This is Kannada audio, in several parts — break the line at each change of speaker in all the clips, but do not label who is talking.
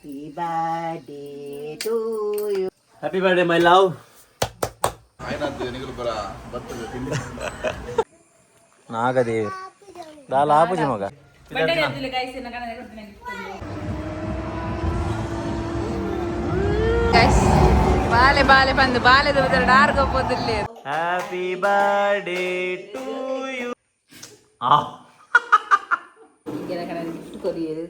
Happy birthday to you.
Happy birthday, my love. ನಾಗದೇವಿ ದಾಲ ಆಪುಜಿ ಮಗ
ಬಾಲೆ ಬಾಲೆ ಬಂದು ಬಾಲೆದ ಬದಲು ಆರ್ಗೋಬೋದಿಲ್ಲ.
Happy birthday to you.
Gift courier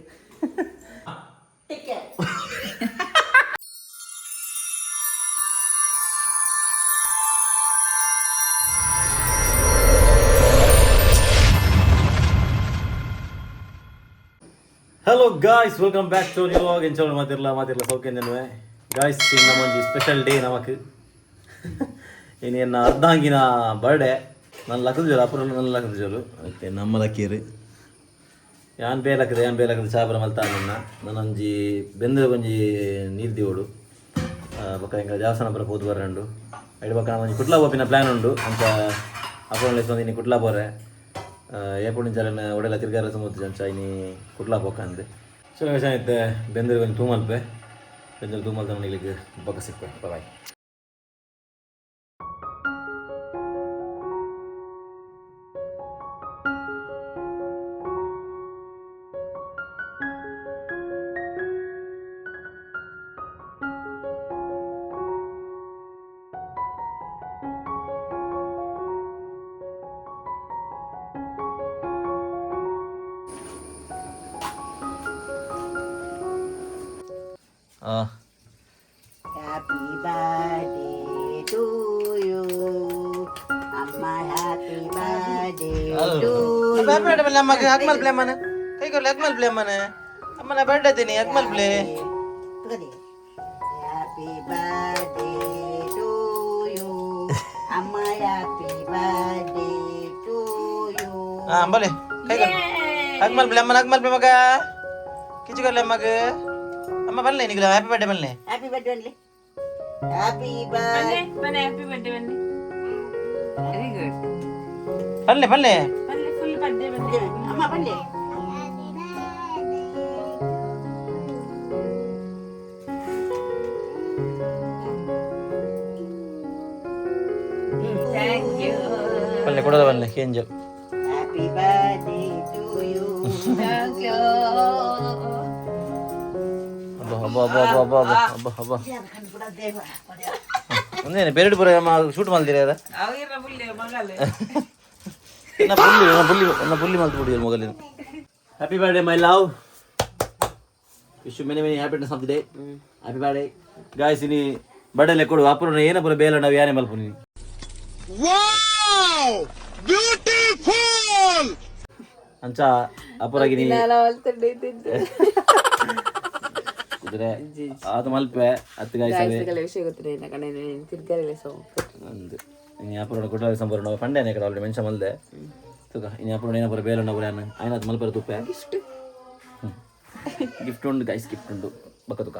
hello guys, welcome back to new vlog. ಎಂಚೋಳು ಮಾತಿರಲ್ಲ ಸೌಖ್ಯಂಜನ್ವೆ ಗಾಯ್ಸ್. ಈಗ ನಮ್ಮೊಂದು ಸ್ಪೆಷಲ್ ಡೇ ನಮಕ್ ಇನ್ನೇನು ಅರ್ಧಾಂಗಿನ ಬರ್ಡೇ. ನನ್ನ ಲಕ್ಕದ ಜೋರು ಅಪುರ ನನ್ನ ಲಕ್ಕದ ಜೋರು ಮತ್ತೆ ನಮ್ಮ ಲಕ್ಕೀರು ಯಾನ್ ಬೇಲಕ್ಕದ ಚಾಪರ ಮಲ್ತ ನನ್ನೊಂಜಿ ಬೆಂದ್ರ ಒಂಜಿ ನೀರ್ದಿವೋಡು ಬಕ್ಕ ಹಿಂಗೆ ದೇವಸ್ಥಾನ ಹೋದ್ ಬರ್ರಂಡು ಐಡು ಬಕ್ಕ ಒಂಜಿ ಕುಟ್ಲ ಹೋಪಿನ ಪ್ಲ್ಯಾನ್ ಉಂಡು ಅಂತ ಅಪುರ ಇನ್ನು ಕುಟ್ಲ ಬೋರೆ ಏಪುಡಿನ ಚಾಲನ ಒಡೆಲ್ಲ ತಿರ್ಗಾರ ಸಮುದ್ರ ಅಂಚ ಇನಿ ಕುಟ್ಲ ಪೋಕಂದು ಸೊ ಇತ್ತೆ ಬೆಂದ್ರ ಒಂದು ತೂಮಲ್ಪೆ ಬೆಂದ್ರ ತೂಮಲ್ತ ಮನೆಗಳಿಗೆ ಬಕ್ಕ ಸಿಕ್ಪೆ ಬಾಯ್.
Happy birthday to you. Amma happy birthday to you.
ಅಮ್ಮಗೆ ಅಕ್ಮಲ್ ಪ್ಲೇ ಮನೆ ಕೈ ಕೊಡ್ಲಿ ಅಕ್ಮಲ್ ಪ್ಲೇ ಮನೆ ಅಮ್ಮನ ಬರ್ಡೇ ತಿನಿ ಅಕ್ಮಲ್ ಪ್ಲೇ.
Happy birthday to you. Amma happy birthday to you.
ಬೋಲೆ ಕೈ ಕೊಡ್ಲಿ ಅಕ್ಮಲ್ ಪ್ಲೇ ಮಗ ಕಿಚ್ಚು ಕೊಡ್ಲಿ ಅಮ್ಮಗೆ ಅಮ್ಮ ಬನ್ನಿ ನಿಗಲ ಹ್ಯಾಪಿ ಬರ್ಡೇ ಬನ್ನಿ.
Happy birthday only. Happy birthday.
ಬನ್ನಿ ಹ್ಯಾಪಿ ಬರ್ಡೇ ಬನ್ನಿ. Very good.
ಬನ್ನಿ
ಬನ್ನಿ ಫುಲ್ ಬರ್ಡೇ ಬನ್ನಿ
Amma ಬನ್ನಿ.
Thank you.
ಬನ್ನಿ ಕೊಡೋದು ಬನ್ನಿ ಕೇಂಜು.
Happy birthday to you.
Thank you.
ಒಂದೇನು ಬೇರೆ ಪುರ ಶೂಟ್ ಮಾಡ್ತೀರ
ಅವಿರ ಬುಲ್ಲೆ ಮಗಲೇ
ಪುಲ್ಲಿ ಮಲ್ತು ಬಿಡಿ ಮೊಗಲಿನ. Happy birthday my love, wish you many happiness of the day. Happy birthday guys. ಇನಿ ಬರ್ಡೇ ಕೊಡು ಅಪುರ ಏನ ಪುರ ಬೇಲ ನಾವು ಯಾನೇ ಮಲ್ಪುನಿ. ಅಂಚ ಅಪುರಗಿನಿ ಕುದುರೆ ಅದು ಮಲ್ಪೆ ಹತ್ತು ಗಾಯ್ಸವೆ
ವಿಷಯ ಗೊತ್ತಿಲ್ಲ ಕಡೆ ತಿರ್ಗಾರಿಲ್ಲ ಸೊ
ಒಂದು ಇನ್ನು ಅಪುರ ಕೊಟ್ಟ ಸಂಬರ ನಾವು ಫಂಡೇನೆ ಕಡೆ ಆಲ್ರೆಡಿ ಮೆನ್ಷನ್ ಮಲ್ದೆ ತುಕ ಇನ್ನು ಅಪುರ ಏನಪುರ ಬೇಲ ನಾವು ಯಾನ ಆಯ್ನ ಅದು ಮಲ್ಪರ ತುಪ್ಪೆ ಗಿಫ್ಟ್ ಉಂಡು ಗಾಯ್ಸ್, ಗಿಫ್ಟ್ ಉಂಡು ಬಕ್ಕ ತುಕ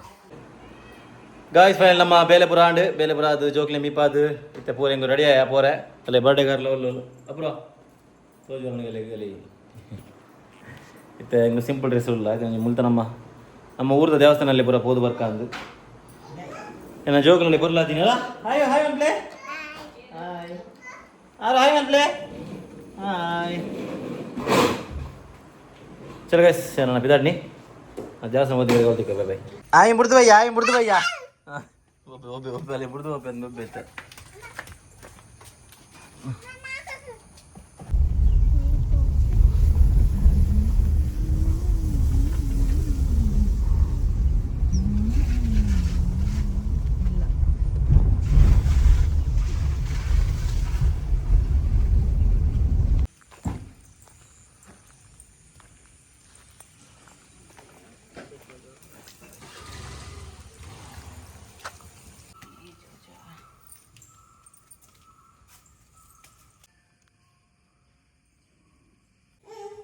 ಗಾಯ್ಸ್. ಫೈನಲ್ ನಮ್ಮ ಬೇಲೆಪುರ ಆಂಡು ಬೇಲೆಪುರ ಅದು ಜೋಕ್ಲೆ ಮೀಪಾದು ಇತ್ತೆ ಪೂರ ಹೆಂಗು ರೆಡಿ ಆಯ ಪೋರೆ ಅಲ್ಲೇ ಬರ್ಡೇ ಕಾರ್ಲ ಒಲ್ಲು ಅಪುರ ತೋಜು ಅವನಿಗೆ ಇತ್ತೆ ಹೆಂಗೆ ಸಿಂಪಲ್ ಡ್ರೆಸ್ ಇಲ್ಲ ಮುಲ್ತ ನಮ್ಮ ಊರದ ದೇವಸ್ಥಾನಲ್ಲಿ ಪೂರ ಪೋದು ಬರ್ಕ ಅಂದು ಏನ ಜೋಕ್ನಲ್ಲಿ ಬರಲಾತೀನಿ ಅಲ್ಲ. ಹಾಯ್ ಹಾಯ್ ಅನ್ಪ್ಲೆ ಹಾಯ್ ಆರು ಹಾಯ್ ಅನ್ಪ್ಲೆ ಹಾಯ್ ಚಲ ಗೈಸ್ ನನ್ನ ಬಿದಾಡ್ನಿ ದೇವಸ್ಥಾನ ಓದಿ ಹೋಗ್ತಿದ್ದೆ ಬಾಯ್. ಆಯ್ ಬಿಡ್ದು ಬಯ್ಯ ಒಬ್ಬೆ ಅಲ್ಲಿ ಬಿಡ್ದು ಒಬ್ಬೆ ಇತ್ತು.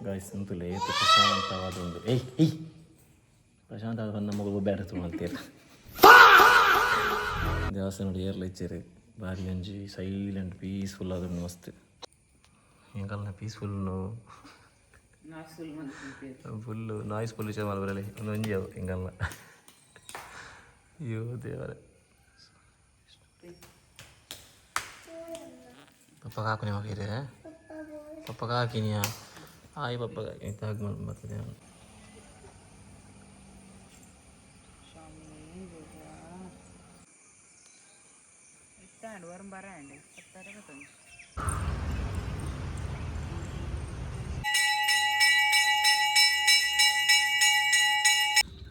ಗಾಯ್ಸ್ ಅಂತಲೇ ಪ್ರಶಾಂತವಾದ ಒಂದು ಪ್ರಶಾಂತವಾದ ನಮ್ಮ ಮಗಳು ಬೇಡ ಅಂತೀರ ದೇವಸ್ಥಾನ ನೋಡಿ ಏರ್ಲ ಇಚ್ಚೇರಿ ಭಾರಿ ಒಂಜಿ ಸೈಲೆಂಟ್ ಪೀಸ್ಫುಲ್ ಆದ ಮಸ್ತ್ ಹಿಂಗಲ್ಲ ಪೀಸ್ಫುಲ್ಲು ಫುಲ್ಲು ನಾಯ್ಸ್ ಪೊಲ್ಯೂಷನ್ ಮಾಡ್ಬರಲಿ ಒಂದು ಒಂಜಿ ಅವು ಹಿಂಗಲ್ಲ ಅಯ್ಯೋ ದೇವರೇ ಪಪ್ಪಗೆ ಹಾಕು ನೀವು ಹಾಕಿದ್ರೆ ಪಪ್ಪಗೆ ಹಾಕಿನಿಯಾ ಆಯ್ ಪಪ್ಪಗೆ ಹಾಕಿ ಬರ್ತದೆ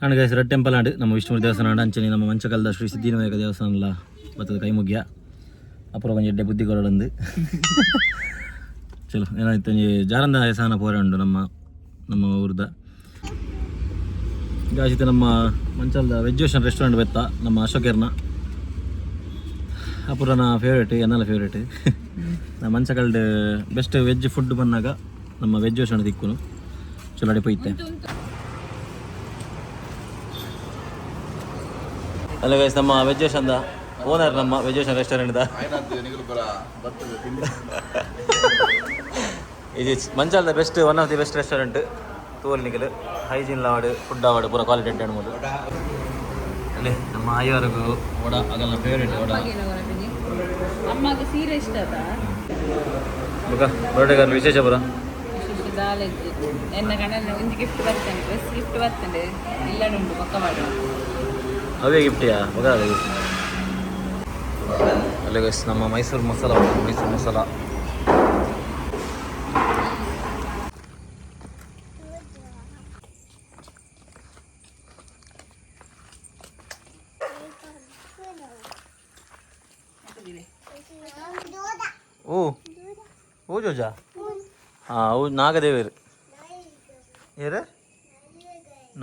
and guys red temple and ನಮ್ಮ ವಿಷ್ಣು ದೇವಸ್ಥಾನ ಅಂಚನೆ ನಮ್ಮ ಮಂಚಕಲ್ದ ಶ್ರೀ ಸಿದ್ಧಿವಿನಾಯಕ ದೇವಸ್ಥಾನ ಎಲ್ಲ ಬರ್ತದೆ ಕೈ ಮುಗಿಯ ಅಪೂರ್ವ ಕೊಂಚ ಎಡ್ಡೆ ಬುದ್ಧಿ ಕೊರಡಂದು ಚಲೋ ಏನಾಯ್ತು ಜಾರಂದ ಸಾನ ಪೋರೆ ಉಂಟು ನಮ್ಮ ಊರ್ದ ಗಾಜಿತ ನಮ್ಮ ಮಂಚಲ್ದ ವೆಜ್ ಓಷನ್ ರೆಸ್ಟೋರೆಂಟ್ ಬೆತ್ತ ನಮ್ಮ ಅಶೋಕರ್ನ ಅಪೂರ್ವನ ಫೇವ್ರೇಟ್ ಎನ್ನಲ್ಲ ಫೇವ್ರೇಟ್ ನಮ್ಮ ಮಂಚಕಲ್ದ ಬೆಸ್ಟ್ ವೆಜ್ ಫುಡ್ ಬಂದಾಗ ನಮ್ಮ ವೆಜ್ ಓಷನ್ ದಿಕ್ಕುನು ಚಲೋ ಅಡಿ ಪೊಯ್ತೆ ಅಲ್ಲ ಗೈಸ್ ನಮ್ಮ ವೆಜ್ ಓಷನ್ದ ಓನರ್ ನಮ್ಮ ವೆಜ್ ಓಷನ್ ರೆಸ್ಟೋರೆಂಟ್ದ ಇದು ಮಂಚಾಲ್ದ best one of the best restaurant ತೋಲ್ ನಿಗಲು ಹೈಜೀನ್ ಲಾಡು ಫುಡ್ ಆವಾಡು ಪೂರ ಕ್ವಾಲಿಟಿ ಉಂಟು ಮೂರು ಅಲ್ಲಿ ನಮ್ಮ ಆಯುವರೆಗೂ ವಡ ಅದೆಲ್ಲ ಫೇವ್ರೇಟ್ ವಡ
ಅಮ್ಮಗೆ ಸೀರೆ ಇಷ್ಟ
ಬರ್ಡೇಗಾರ ವಿಶೇಷ ಪುರ
ಎನ್ನ ಗಂಡನ ಒಂದು ಗಿಫ್ಟ್ ಬರ್ತೇನೆ ಡ್ರೆಸ್ ಗಿಫ್ಟ್ ಬರ್ತೇನೆ ಇಲ್ಲ ಉಂಟು ಪಕ್ಕ ಮಾಡುವ
ಅವೇ ಗಿಫ್ಟಿಯಾ ಮಗ ಅದೇ ಗಿಫ್ಟ್ ಅಲ್ಲಿ ಗೈಸ್ ನಮ್ಮ ಮೈಸೂರು ಮಸಾಲ ಓ ಜೋಜಾ ಹಾಂ ಅವು ನಾಗದೇವರು ಏರು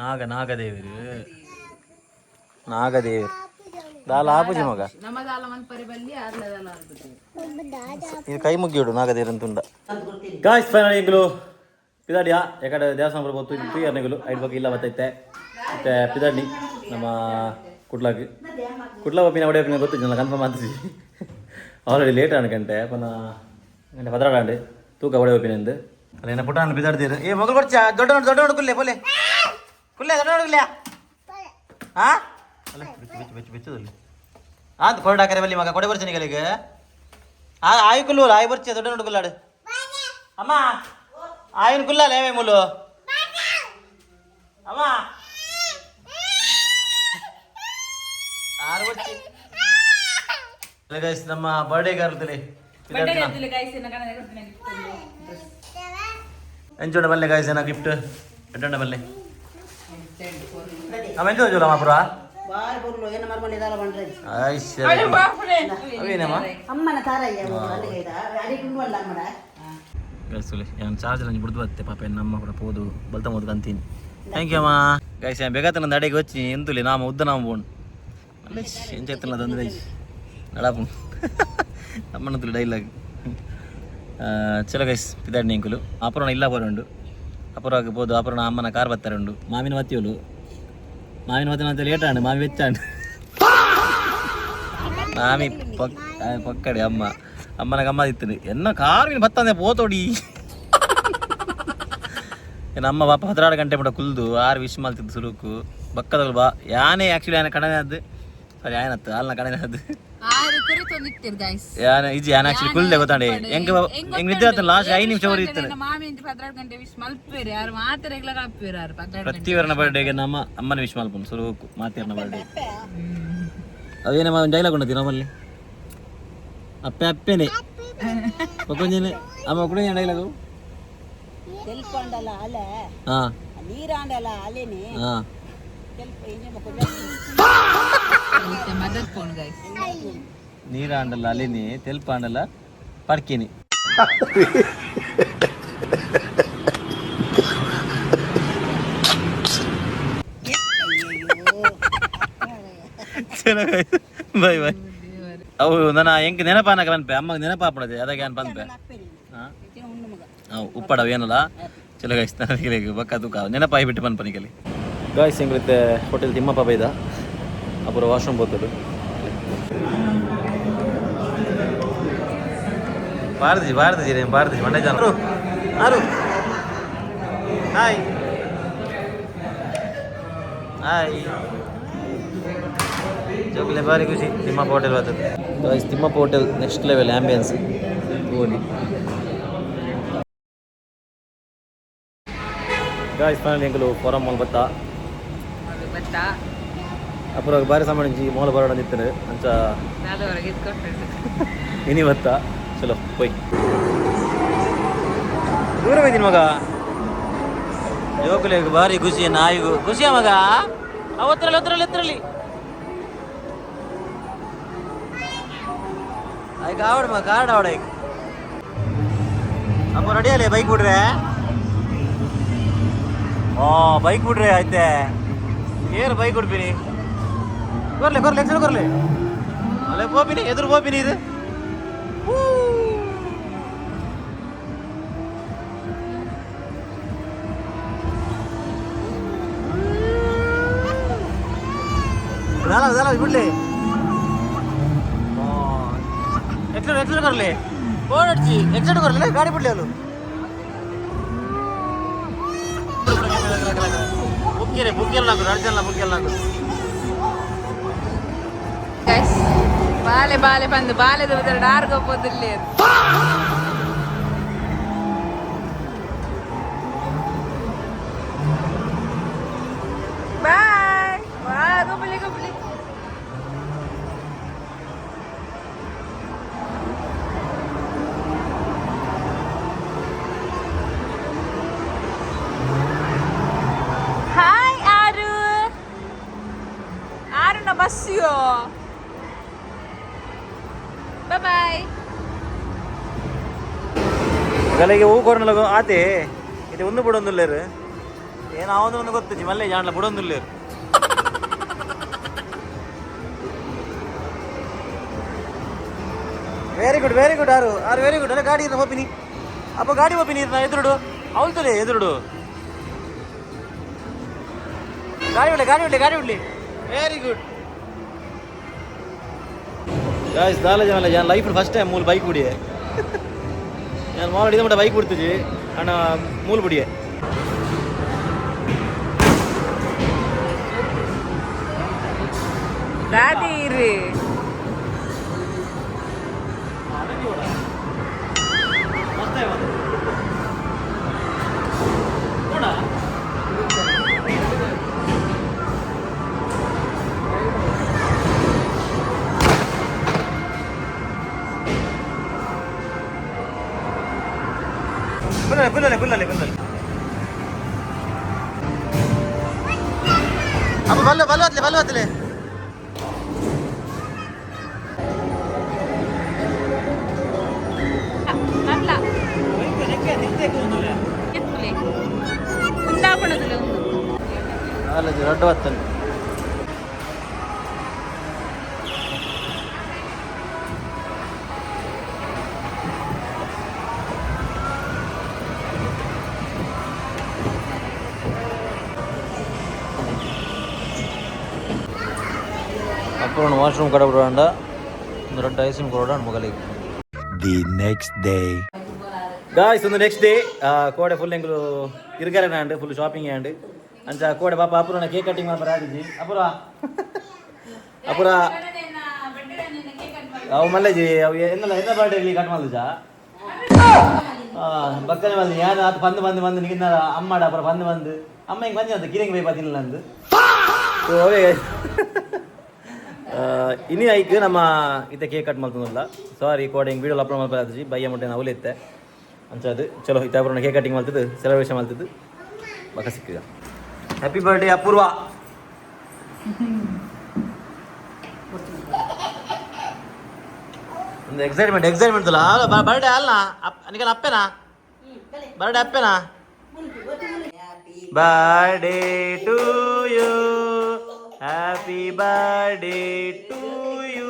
ನಾಗದೇವರು ದಾಲ ಆಪುಜಿ ಮಗ ಇದು ಕೈ ಮುಗಿಯೋಡು ನಾಗದೇವರು ಅಂತುಂಡ ಗಾಯ್ಸ್ ಫೈನಲ್ ಈಗಲೂ ಪಿದಾಡಿಯಾ ಯಾಕಡೆ ದೇವಸ್ಥಾನ ಬರ್ಬೋದು ಟೂ ಇಯರ್ನಿಗಳು ಐದು ಬಗ್ಗೆ ಇಲ್ಲ ಬರ್ತೈತೆ ಮತ್ತು ಪಿದಾಡಿ ನಮ್ಮ ಕುಡ್ಲ ಒಪ್ಪಿನ ಹೊಡೆಯೋಕೆ ಗೊತ್ತಿದ್ದು ನಾನು ಕನ್ಫರ್ಮ್ ಆಗ್ತೀವಿ ಆಲ್ರೆಡಿ ಲೇಟ್ ಅನ್ಕಂಟೆ ಪುನಃ ಗಂಟೆ ಪದರಾಡಂಡು ತೂಕ ಹೊಡೆ ಒಪ್ಪಿನೆಂದು ಅಲ್ಲೇನ ಪುಟ್ಟ ಬಿದ್ದಾಡ್ತೀರಿ ಏ ಮಗಳು ಬರ್ಚಾ ದೊಡ್ಡ ಕುಲ್ಲೆ ಪೊಲೆ ದೊಡ್ಡ ಕುಲ್ಲೆ ಹಾಂ ಅಲ್ಲ ಬೆಚ್ಚದಲ್ಲಿ ಆಯ್ತು ಕೊರಡು ಹಾಕರೆ ಬಲ್ಲಿ ಮಗ ಕೊಡೆ ಬರ್ತೀನಿ ಕಲಿಗೆ ಆಯ್ ಕುಲ್ಲು ಆಯ್ ಬರ್ಚೆ ದೊಡ್ಡ ಕುಲ್ಲಾಡು ಅಮ್ಮ ಆಯ್ನ ಕುಲ್ಲ ಲೇವೇ ಮುಲ್ಲು ಅಮ್ಮ ಆರು ಬರ್ಚಿ ಗೈಸ್ ನಮ್ಮ ಬರ್ಡೇಗೆ ಇರ್ತದೆ ಎಂಚೋಣ ಬಲ್ಲೆ ಗೈಸ್ ಏನ ಗಿಫ್ಟ್ ಎಟ್ಟೋಣ ಬಲ್ಲೆ ಅಮ್ಮ ಎಂತ ಜೋಲ ಮಾಪುರ
ಬಾರ್ ಬುರ್ಲು ಏನ ಮರ್ಮನೆ ದಾಲ ಬಂಡ್ರೆ
ಅವೇನಮ್ಮ
ಅಮ್ಮನ ತಾರಯ್ಯ ಅಲ್ಲಿಗೆ ಇದ ಅಡಿ ಕುಂಡುವಲ್ಲ ಅಮ್ಮಡ
ಗೈಸ್ ನಾನು ಚಾರ್ಜರ್ ಅಂಜಿ ಬಿಡ್ದು ಬತ್ತೆ ಪಾಪ ನಮ್ಮ ಕೂಡ ಪೋದು ಬಲ್ತ ಮೋದು ಕಂತೀನಿ ಥ್ಯಾಂಕ್ ಯು ಅಮ್ಮ ಗೈಸ್ ಬೇಗತ್ತ ನಂದು ಅಡಿಗೆ వచ్చి ಎಂತುಲಿ ನಾಮ ಉದ್ದ ನಾಮ ಬೋಣ್ ಅಲ್ಲ ಎಂಚ ಎತ್ತಲ್ಲ ತಂದು ಗೈಸ್ ನಡಾಪು ಅಮ್ಮನಂತುಲಿ ಡೈಲಾಗ್ ಚಲೋ ಗೈಸ್ ಪಿದಾಡಿ ನಿಂಕುಲು ಅಪುರಣ ಇಲ್ಲ ಬರೋಂಡು ಅಪುರಕ್ಕೆ ಬೋದು ಅಪುರಣ ಅಮ್ಮನ ಕಾರ್ ಬತ್ತಾರುಂಡು ಮಾವಿನ ಮತ್ತಿಯೋಳು ಮಾವಿನ ಮತ್ತಿನ ಅಂತ ಲೇಟ್ ಆಂಡು ಮಾವಿ ವೆಚ್ಚಾಂಡು ಮಾಮಿ ಪಕ್ಕಡೆ ಅಮ್ಮನ ಗಮ್ಮ ಇತ್ತು ಎನ್ನ ಕಾರ್ವಿನ ಬತ್ತಂದೆ ಪೋತೋಡಿ ಏನ ಅಮ್ಮ ಬಾಪ 16 ಗಂಟೆ ಮಟ್ಟ ಕುಲ್ದು 6 ವಿಶ್ ಮಾಡ್ತಿದ್ದು ಸುರುಕು ಬಕ್ಕದಗಳು ಬಾ ಯಾನೇ ಆ್ಯಕ್ಚುಲಿ ಯಾನ ಕಡನೆ ಅದು ಸರಿ ಆಯ್ನತ್ತು ಅಲ್ನ ಕಡನೆ ಅದು ಯಾನ ಇಜಿ ಯಾನ ಆ್ಯಕ್ಚುಲಿ ಕುಲ್ದೆ ಗೊತ್ತಾಂಡೆ ಹೆಂಗೆ ನಿದ್ದೆ ಆಯ್ತು ಲಾಸ್ಟ್ 5 ನಿಮಿಷ ವರೆಗೆ ಇತ್ತು ಪ್ರತಿವರ್ಣ ಬರ್ಡೇಗೆ ನಮ್ಮ ಅಮ್ಮನ ವಿಶ್ ಮಾಡ್ಕೊಂಡು ಸುರುಕು ಮಾತಿಯರ್ನ ಬರ್ಡೇ ಅದೇನಮ್ಮ ಒಂದು ಡೈಲಾಗ್ ಉಂಟತಿ ನಮ್ಮಲ್ಲಿ ಅಪ್ಪೆನೆ ಕೊಂಚನೆ ಅಮ್ಮ ಕುಡಿಯ ಡೈಲಾಗು
ತೆಲ್ಕೊಂಡಲ್ಲ ಅಲೆ
ಹಾ
ನೀರಾಂಡಲ್ಲ ಅಲೆನೆ
ಹಾ ನೀರಾಂಡಲ್ಲ ಅಲೆನಿ ತೆಲ್ಪಾಂಡಲ್ಲ ಪಡ್ಕಿನಿ ಬಾಯ್ ಬಾಯ್ ಅವು ನನ್ನ ಹೆಂಗೆ ನೆನಪಾನಕ ಬನ್ಪೆ ಅಮ್ಮಗೆ ನೆನಪಾಪಡದೆ ಅದಕ್ಕೆ ಏನು ಬನ್ಪೆ ಹಾಂ ಉಪ್ಪಡವು ಏನಲ್ಲ ಚಲೋ ಗಾಯ್ಸ್ ನನಗೆ ಬಕ್ಕ ತೂಕ ನೆನಪಾಯಿ ಬಿಟ್ಟು ಬನ್ಪ ನಿಕಲಿ ಗಾಯ್ಸ್ ಹೆಂಗಿರುತ್ತೆ ಹೋಟೆಲ್ ತಿಮ್ಮಪ್ಪ ಬೈದ ಅಪುರ ವಾಶ್ರೂಮ್ ಬೋತಲು ಭಾರತೀಜಿ ಮಂಡ್ಯ ಜನ ಆರು ಹಾಯ್ ಜೋಕುಲೆ ಭಾರಿ ಖುಷಿ ತಿಮ್ಮಪ್ಪ ಹೋಟೆಲ್ ಬರ್ತದೆ guys. Thimmappa hotel next level ambience ಓಲಿ ಗಾಯ್ಸ್. ಫೈನಲಿ ಎಂಕಲು ಫಾರಂ ಮಾಲ್ ಬತ್ತಾ
ಬತ್ತ
ಅಪುರ ಬಾರಿ ಸಾಮಾನು ಮಾಲ್ ಬರೋಣ ನಿಂತಾರೆ ಅಂಚ
ನಾದವರೆಗೆ ಇದ್ಕೊಂಡು
ಇನಿ ಬತ್ತಾ ಚಲೋ ಹೋಯ್ ದೂರ ಹೋಯ್ತೀನಿ ಮಗ. ಜೋಕುಲೆ ಭಾರಿ ಖುಷಿ ನಾಯಿಗೂ ಖುಷಿಯ ಮಗ. ಒತ್ತರಲ್ಲಿ ಆಯ್ಕೆ ಆವಡ ಮಗ ಕಾರ್ಡ್ ಆವಡ ಈಗ ಅಪ್ಪ ರೆಡಿಯಲ್ಲೇ ಬೈಕ್ ಬಿಡ್ರೆ ಬೈಕ್ ಬಿಡ್ರಿ ಆಯ್ತೆ ಏರು ಬೈಕ್ ಬಿಡ್ತೀನಿ ಕೊರ್ಲೆ ಎಕ್ಸಲ್ ಕೊರ್ಲೆ ಅಲ್ಲೇ ಹೋಗ್ತೀನಿ ಎದುರು ಹೋಗ್ತೀನಿ ಇದು ಬಿಡ್ಲಿ ಎಕ್ಸಲ್ ಕೊರ್ಲೆ ಫೋನ್ ಹಚ್ಚಿ ಎಕ್ಸಲ್ ಕೊರ್ಲೆ ಗಾಡಿ ಬಿಡ್ಲಿ ಅಲ್ಲ ಬುಕ್ಕಿಲ್ಲ ಅರ್ಜೆಂಟ್ ಬುಕ್ಕಿಲ್ಲ
ಗೈಸ್ ಬಾಲೆ ಬಂದು ಬಾಲೆದ ಬದಲು ಆರ್ಗೋಬೋದಿಲ್ಲ ಬಾಯ್ ಗೊಬ್ಬಲಿ ಹಾಯ್ ಆರು ನ ಬಸ್ಸಿಯೋ ಬಾಯ್
ಗಲೆಗೆ ಹೂ ಕೊರನಲ್ಲ ಆತೆ ಇದು ಒಂದು ಬಿಡೊಂದುಲ್ಲೇರು ಏನು ಅವನು ಗೊತ್ತಿಜ್ಜಿ ಮಲ್ಲೆ ಜಾಣ್ಲ ಬಿಡೊಂದುಲ್ಲೇರು ವೆರಿ ಗುಡ್ ಆರು ವೆರಿ ಗುಡ್ ಅಲ್ಲ ಗಾಡಿ ಹೋಪಿನಿ ಅಪ್ಪ ಗಾಡಿ ಹೋಪಿನಿ ಎದುರುಡು ಅವಲ್ತಲೆ ಎದುರುಡು ಗಾಡಿ ಬಿಡ್ಲಿ ವೆರಿ ಗುಡ್ ಗಾಯ್ಸ್ ನಾಲೆಜ್ ನಾನು ಲೈಫ್ ಫಸ್ಟ್ ಟೈಮ್ ಮೂಲ ಬೈಕ್ ಬಿಡಿಯೆ ನಾನು ಮಾಡು ಇದು ಬೈಕ್ ಬಿಡ್ತಿದ್ವಿ ಅಣ್ಣ ಮೂಲ ಬಿಡಿಯೆ
ದಾದಿ ಇರ್ರಿ
ಬುಲ್ಲಲೆ ಅಪ್ಪ ಬಲ್ಲವತ್ತಲೆ
ಅಲ್ಲ ಉಂದಾಪಣದಲ್ಲಿ
ಕಾಲೇಜ್ ದೊಡ್ಡ ಹೊತ್ತಲ್ಲಿ ಅப்புறம் வாஷ்ரூம் கடை விடுவாண்டா இந்த ரெண்டு ஐஸ்கிரீம் கொடு ಮೊಗಲಿಗೆ ದಿ ನೆಕ್ಸ್ಟ್ ಡೇ ಗಾಯ್ಸ್ ಒಂದು ನೆಕ್ಸ್ಟ್ ಡೇ ಕೋಡೆ ಫುಲ್ ಎಂಗ್ಲು ತಿರ್ಗಾರಣ ಅಂಡ್ ಫುಲ್ ಶಾಪಿಂಗ್ ಆ್ಯಂಡ್ ಅಂಚ ಕೋಡೆ ಪಾಪ ಅಪುರನ ಕೇಕ್ ಕಟಿಂಗ್ ಮಾಡ್ಬಾರ ಆದಿಜಿ ಅಪುರ ಅವು ಮಲ್ಲೆಜಿ ಅವು ಎನ್ನ ಬರ್ಡೇ ಕಟ್ ಮಾಡ್ಲುಜ ಬಕ್ಕನೆ ಬಂದು ಯಾರು ಅದು ಬಂದು ನಿಗಿನ ಅಮ್ಮಡ ಅಪುರ ಬಂದು ಅಮ್ಮ ಹಿಂಗೆ ಬಂದು ಅಂತ ಕಿರಂಗಿ ಬೈ ಪಾತಿಲ್ಲ ಅಂದು ಅವೇ ಇನ್ನಿ ಐಕ್ ನಮ್ಮ ಇತ್ತೆ ಕೇಕ್ ಕಟ್ ಮಾಡ್ತಂದಿಲ್ಲ ಸಾರಿ ಕೋಡೆ ಹಿಂಗೆ ವೀಡಿಯೋ ಅಪ್ಲೋಡ್ ಮಾಡ್ಬಾರ್ದು ಬಯ್ಯ ಮುಟ್ಟೆ ನಾವು ಇತ್ತೆ ಅಂಚದು ಚಲೋ ಇತ್ತಾಪುರನ ಕೇಕ್ ಕಟಿಂಗ್ ಮಾಡ್ತಿದ್ದು ಸೆಲೆಬ್ರೇಷನ್ ಮಾಡ್ತಿದ್ದು ಬಕ್ಕ ಸಿಕ್ಕಿದ ಹ್ಯಾಪಿ ಬರ್ಡೇ ಅಪೂರ್ವ ಒಂದು ಎಕ್ಸೈಟ್ಮೆಂಟ್ ಅಲ್ಲ ಬರ್ಡೇ ಅಲ್ಲ ನಿಗಲ ಅಪ್ಪೆನಾ ಬರ್ಡೇ ಅಪ್ಪೆನಾ birthday to you happy birthday to you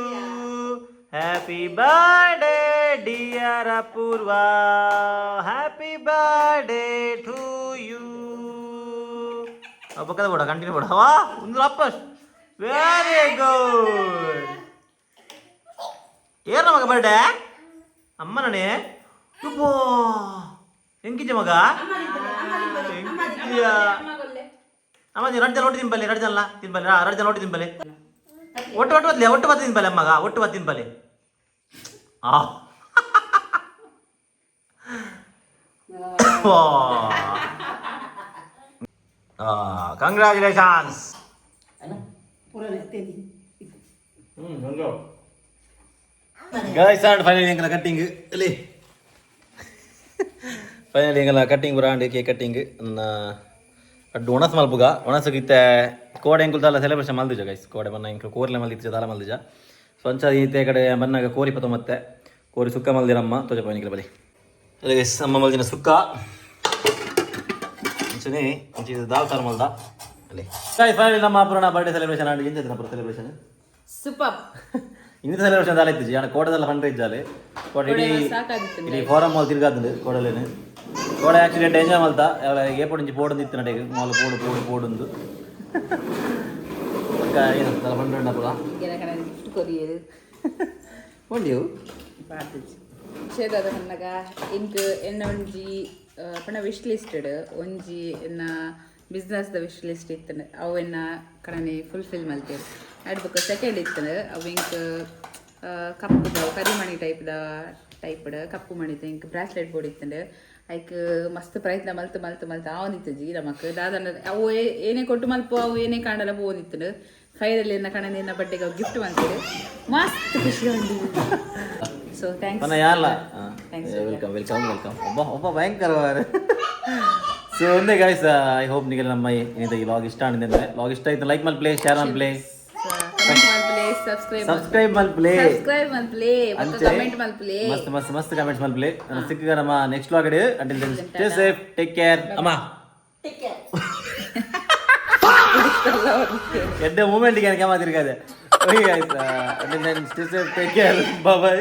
happy birthday dear Apoorva happy birthday to you ಪಕ್ಕದ ಬೋಡ ಕಂಟಿನ್ಯೂ ಬೋಡ ವಾ ಒಂದು ಅಪ್ಪಸ್ ವೆರಿ ಗುಡ್ ಏನ ಮಗ ಬರ್ಡೇ ಅಮ್ಮ ನಡೆ ತುಪ್ಪೋ ಹೆಂಗಿದ್ಯ ಮಗ ಅಮ್ಮ ರಡ್ಜ ನೋಟಿ ತಿಂಬಲ್ಲಿ ರಡ್ಜಲ್ಲ ತಿಂಬಲ್ಲಿ ರಡ್ಜ ನೋಟಿ ತಿಂಬಲ್ಲಿ ಒಟ್ಟು ಬತ್ತಿನ ಬಲೆ ಮಗ ಒಟ್ಟು ಬತ್ತಿನ ಬಲೆ ಕಂಗ್ರಾಚುಲೇಷನ್ಸ್ ಗೈಸ್ ಅಂಡ್ ಫೈನಲಿ ಎಂಗಲ ಕಟ್ಟಿಂಗ್ ಅಲ್ಲಿ ಫೈನಲಿ ಎಂಗಲ ಕಟ್ಟಿಂಗ್ ಬರಾಂಡ್ ಕೇಕ್ ಕಟ್ಟಿಂಗ್ ಅಡ್ಡು ಒಣಸ್ ಮಲ್ಪುಗ ಒಣಸಗಿತ್ತೆ ಕೋಡೆ ಎಂಕುಲ್ತಲ್ಲ ಸೆಲೆಬ್ರೇಷನ್ ಮಲ್ದಿಜ ಗೈಸ್ ಕೋಡೆ ಬನ್ನ ಎಂಕಲು ಕೋರ್ಲೆ ಮಲ್ದಿತ್ತು ದಾಲ ಮಲ್ದಿಜ ಸ್ವಂಚ ಈತೆ ಕಡೆ ಬನ್ನಾಗ ಕೋರಿ ಮತ್ತೆ ಕೋರಿ ಸುಕ್ಕ ಮಲ್ದಿರಮ್ಮ ತೋಜಪ್ಪ ನಿಖಿಲ ಬಲಿ ಅದೇ ಗೈಸ್ ಅಮ್ಮ ಮಲ್ದಿನ ಸುಕ್ಕ ಮುಂಚೆನೆ ದಾಲ್ ಸಾರು ಮಲ್ದ ಅಲ್ಲಿ ಗೈಸ್ ಫೈನಲಿ ನಮ್ಮ ಪುರಾಣ ಬರ್ಡೇ ಸೆಲೆಬ್ರೇಷನ್ ಆಡಿ ಎಂತ ಪುರ ಸೆಲೆಬ್ರೇಷನ್
ಸೂಪರ್
ಇನ್ನಿತ ಸೆಲೆಬ್ರೇಷನ್ ದಾಲ ಇತ್ತು ಜನ ಕೋಟದಲ್ಲ ಫಂಡ್ ಇದ್ದಾಲೆ ಕೋಟೆ ಇಡೀ ಫಾರಂ ಮಾಲ್ ತಿರ್ಗಾದ ಕೋಡಲೇನು ಕೋಡೆ ಆಕ್ಸಿಡೆಂಟ್ ಎಂಜಾಯ್ ಮಲ್ತ ಏಪಡಿಂಚಿ ಪೋಡಂದಿತ್ತು ನಡೆಗೆ ಮಾಲ್ ಪೋಡೊಂದು ಏನು ಫಂಡ್ ಉಂಡಪ್ಪಲ
ಗಿಫ್ಟ್ ಕೊರಿಯರು
ಒಂಡಿಯು
ಶೇದಾದ ಕನ್ನಗ ಇಂಕ್ ಎನ್ನ ಒಂಜಿ ಪಣ ವಿಶ್ ಲಿಸ್ಟೆಡ್ ಒಂಜಿ ಎನ್ನ ಬಿಸ್ನೆಸ್ದ ವಿಶ್ ಲಿಸ್ಟ್ ಇತ್ತಂಡು ಅವು ಎನ್ನ ಕಡನೆ ಫುಲ್ಫಿಲ್ ಮಲ್ತೇವೆ ಅಡ್ಬೇಕು ಸೆಕೆಂಡ್ ಇತ್ತಂಡು ಅವು ಇಂಕ್ ಕಪ್ಪುದ ಕರಿಮಣಿ ಟೈಪ್ಡ್ ಕಪ್ಪು ಮಣಿತ ಇಂಕ್ ಬ್ರಾಸ್ಲೆಟ್ ಬೋರ್ಡ್ ಇತ್ತಂಡು ಐಕ್ ಮಸ್ತ್ ಪ್ರಯತ್ನ ಮಲ್ತು ಅವನಿತ್ತಜಿ ನಮಕ್ ದಾದನ ಅವು ಏನೇ ಕೊಟ್ಟು ಮಲ್ಪು ಅವು ಏನೇ ಕಾಂಡಲ ಬೋನಿತ್ತಂಡು ಫೈನಲಿ ಎನ್ನ ಕಣನೆ ಎನ್ನ ಬಡ್ಡೆಗೆ ಗಿಫ್ಟ್ ಮಾಡ್ತೀವಿ ಮಸ್ತ್ ಖುಷಿ ಉಂಟು ಸೊ ಥ್ಯಾಂಕ್ಸ್
ಯಾರಲ್ಲ ವೆಲ್ಕಮ್ ಒಬ್ಬ ಭಯಂಕರ ಸೊ ಒಂದೇ ಗಾಯ್ಸ್ ಐ ಹೋಪ್ ನಿಮಗೆ ನಮ್ಮ ಏನಿದೆ ಈ ಲಾಗ್ ಇಷ್ಟ ಆಗಿದೆ ಲಾಗ್ ಇಷ್ಟ ಆಯ್ತು ಲೈಕ್ ಮಾಡಿ ಪ್ಲೇ ಶೇರ್ ಮಾಡಿ ಪ್ಲೇ ಸಬ್ಸ್ಕ್ರೈಬ್ ಮಾಡಿ ಪ್ಲೇ ಮಸ್ತ್ ಕಮೆಂಟ್ಸ್ ಮಾಡಿ ಪ್ಲೇ ಸಿಕ್ಕ ನಮ್ಮ ನೆಕ್ಸ್ಟ್ ಲಾಗ್ ಇಡಿ until then stay safe take care ಅಮ್ಮ ಎಡ್ಡೆ ಮೂಮೆಂಟ್ ಗೆ ಕ್ಯಾಮರಾ ತಿರ್ಗಾದೆ okay guys until then stay safe take care bye by